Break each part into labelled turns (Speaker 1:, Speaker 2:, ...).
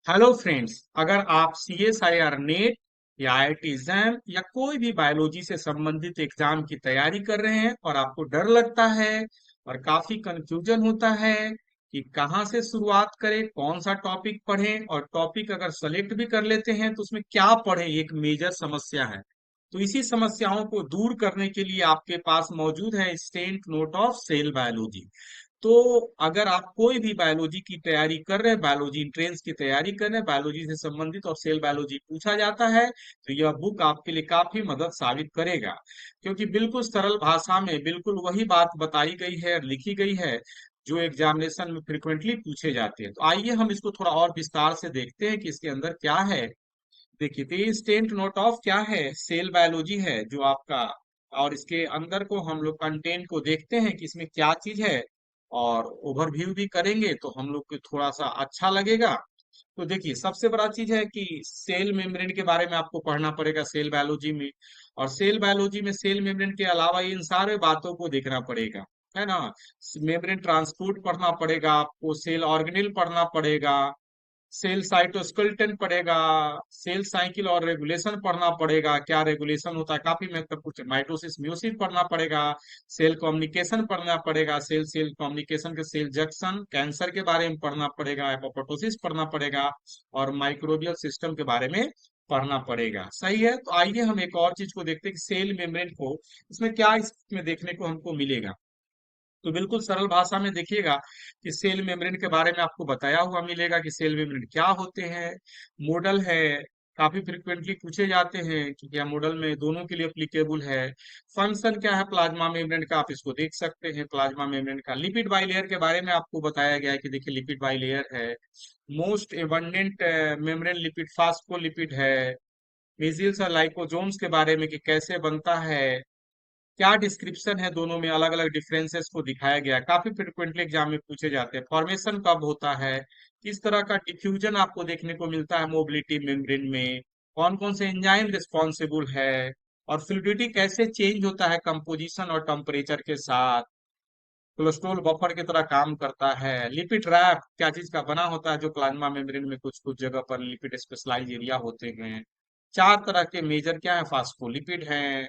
Speaker 1: Hello friends, अगर आप CSIR net या IIT एग्जाम या कोई भी बायोलॉजी से संबंधित एग्जाम की तैयारी कर रहे हैं और आपको डर लगता है और काफी कंफ्यूजन होता है कि कहाँ से शुरुआत करें, कौन सा टॉपिक पढ़ें, और टॉपिक अगर सेलेक्ट भी कर लेते हैं तो उसमें क्या पढ़ें, ये एक मेजर समस्या है। तो इसी समस्याओं को दूर करने के लिए आपके पास मौजूद है instant note of cell biology. तो अगर आप कोई भी बायोलॉजी की तैयारी कर रहे हैं, बायोलॉजी एंट्रेंस की तैयारी कर रहे हैं, बायोलॉजी से संबंधित और सेल बायोलॉजी पूछा जाता है, तो यह बुक आपके लिए काफी मदद साबित करेगा। क्योंकि बिल्कुल सरल भाषा में बिल्कुल वही बात बताई गई है और लिखी गई है जो एग्जामिनेशन में फ्रिक्वेंटली पूछे जाते हैं। तो आइए हम इसको थोड़ा और विस्तार से देखते हैं कि इसके अंदर क्या है। देखिए, तो ये स्टेंट नोट ऑफ क्या है, सेल बायोलॉजी है जो आपका। और इसके अंदर को हम लोग कंटेंट को देखते हैं कि इसमें क्या चीज है, और ओवरव्यू भी करेंगे तो हम लोग को थोड़ा सा अच्छा लगेगा। तो देखिए, सबसे बड़ा चीज है कि सेल मेम्ब्रेन के बारे में आपको पढ़ना पड़ेगा सेल बायोलॉजी में। और सेल बायोलॉजी में सेल मेम्ब्रेन के अलावा इन सारे बातों को देखना पड़ेगा, है ना। मेम्ब्रेन ट्रांसपोर्ट पढ़ना पड़ेगा आपको, सेल ऑर्गेनेल पढ़ना पड़ेगा, सेल साइटोस्केलेटन पढ़ेगा, सेल साइकिल और रेगुलेशन पढ़ना पड़ेगा, क्या रेगुलेशन होता है काफी महत्वपूर्ण, माइटोसिस म्यूसिस पढ़ना पड़ेगा, सेल कम्युनिकेशन पढ़ना पड़ेगा, सेल सेल कम्युनिकेशन के सेल जंक्शन कैंसर के बारे में पढ़ना पड़ेगा, एपोप्टोसिस पढ़ना पड़ेगा, और माइक्रोबियल सिस्टम के बारे में पढ़ना पड़ेगा। सही है, तो आइए हम एक और चीज को देखते हैं कि सेल मेम्ब्रेन को इसमें क्या इसमें देखने को हमको मिलेगा। तो बिल्कुल सरल भाषा में देखिएगा कि सेल मेम्ब्रेन के बारे में आपको बताया हुआ मिलेगा कि सेल मेम्ब्रेन क्या होते हैं। मॉडल है, काफी फ्रिक्वेंटली पूछे जाते हैं कि क्या मॉडल में दोनों के लिए एप्लीकेबल है। फंक्शन क्या है प्लाज्मा मेम्ब्रेन का, आप इसको देख सकते हैं प्लाज्मा मेम्ब्रेन का। लिपिड बाइलेयर के बारे में आपको बताया गया है कि देखिए लिपिड बाइलेयर है। Most abundant membrane lipid phospholipid है। मेसिल्स और लाइकोजोम्स के बारे में कि कैसे बनता है, क्या डिस्क्रिप्शन है, दोनों में अलग अलग डिफरेंसेस को दिखाया गया है। काफी फ्रिक्वेंटली एग्जाम में पूछे जाते हैं। फॉर्मेशन कब होता है, किस तरह का डिफ्यूजन आपको देखने को मिलता है मोबिलिटी मेम्ब्रेन में, कौन कौन से एंजाइम रिस्पॉन्सिबल है, और फ्लूइडिटी कैसे चेंज होता है कंपोजिशन और टेम्परेचर के साथ। कोलेस्ट्रॉल बफर की तरह काम करता है। लिपिड रैप क्या चीज का बना होता है, जो प्लाज्मा मेम्ब्रेन में कुछ कुछ जगह पर लिपिड स्पेशलाइज एरिया होते हैं। चार तरह के मेजर क्या है, फास्फोलिपिड हैं।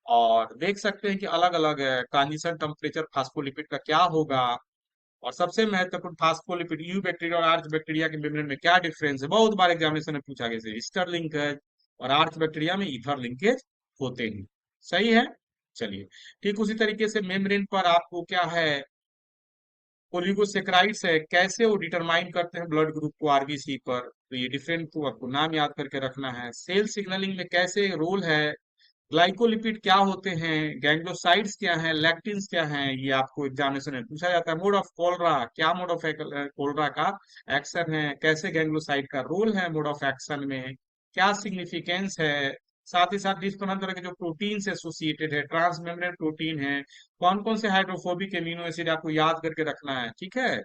Speaker 1: और देख सकते हैं कि अलग अलग ट्रांजिशन टेम्परेचर फास्फोलिपिड का क्या होगा। और सबसे महत्वपूर्ण फास्फोलिपिड यू बैक्टीरिया और आर्च बैक्टीरिया के मेम्ब्रेन में क्या डिफरेंस है, बहुत बार एग्जामिनेशन में पूछा गया है। ईस्टर लिंकेज और आर्च बैक्टीरिया में ईथर लिंकेज होते हैं। सही है, चलिए। ठीक उसी तरीके से मेम्ब्रेन पर आपको क्या है, ओलिगोसेक्राइड्स है, कैसे वो डिटरमाइन करते हैं ब्लड ग्रुप को आरबीसी पर, तो ये डिफरेंट को आपको नाम याद करके रखना है। सेल सिग्नलिंग में कैसे रोल है, ग्लाइकोलिपिड क्या होते हैं, गैंग्लोसाइड्स क्या हैं, लैक्टिन्स क्या हैं, ये आपको एग्जामिनेशन में पूछा जाता है। मोड ऑफ कोलरा, क्या मोड ऑफ कोलरा का एक्शन है, कैसे गैंग्लोसाइड का रोल है मोड ऑफ एक्शन में, क्या सिग्निफिकेंस है। साथ ही साथ डिफरेंट तरह के जो प्रोटीन से एसोसिएटेड है, ट्रांस मेम्ब्रेन प्रोटीन है, कौन कौन से हाइड्रोफोबिक एमिनो एसिड आपको याद करके रखना है, ठीक है।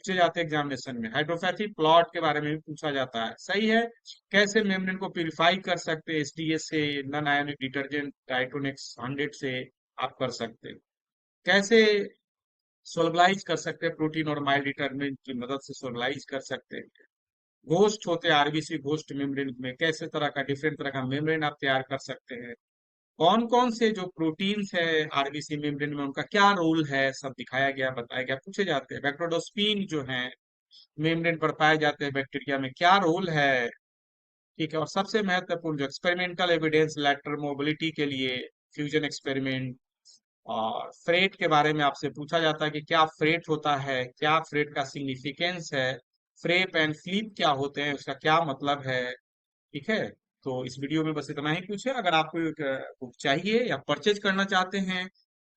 Speaker 1: पूछे जाते हैं एग्जामिनेशन में। हाइड्रोपैथी प्लॉट के बारे में भी पूछा जाता है, सही है। कैसे मेम्ब्रेन को प्यूरिफाई कर सकते हैं, एसडीएस से, नॉन आयोनिक डिटर्जेंट टाइटोनेक्स 100 से आप कर सकते हैं। कैसे सोलबलाइज कर सकते हैं, प्रोटीन और माइल्ड डिटर्मिनेंट की मदद से सोलबलाइज कर सकते हैं। घोस्ट होते हैं आरबीसी घोस्ट मेम्ब्रेन में, कैसे तरह का डिफरेंट तरह का मेम्ब्रेन आप तैयार कर सकते हैं। कौन कौन से जो प्रोटीन्स है आरबीसी मेम्ब्रेन में उनका क्या रोल है, सब दिखाया गया बताया गया। पूछे जाते हैं बैक्टीरियोस्पिन जो है मेम्ब्रेन पर पाए जाते हैं बैक्टीरिया में, क्या रोल है, ठीक है। और सबसे महत्वपूर्ण जो एक्सपेरिमेंटल एविडेंस लेटर मोबिलिटी के लिए, फ्यूजन एक्सपेरिमेंट। और फ्रेट के बारे में आपसे पूछा जाता है कि क्या फ्रेट होता है, क्या फ्रेट का सिग्निफिकेंस है, फ्रेप एंड फ्लिप क्या होते हैं, उसका क्या मतलब है, ठीक है। तो इस वीडियो में बस इतना ही कुछ है। अगर आपको एक बुक चाहिए या परचेज करना चाहते हैं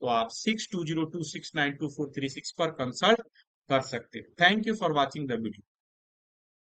Speaker 1: तो आप 6202692436 पर कंसल्ट कर सकते हैं। Thank you for watching the video.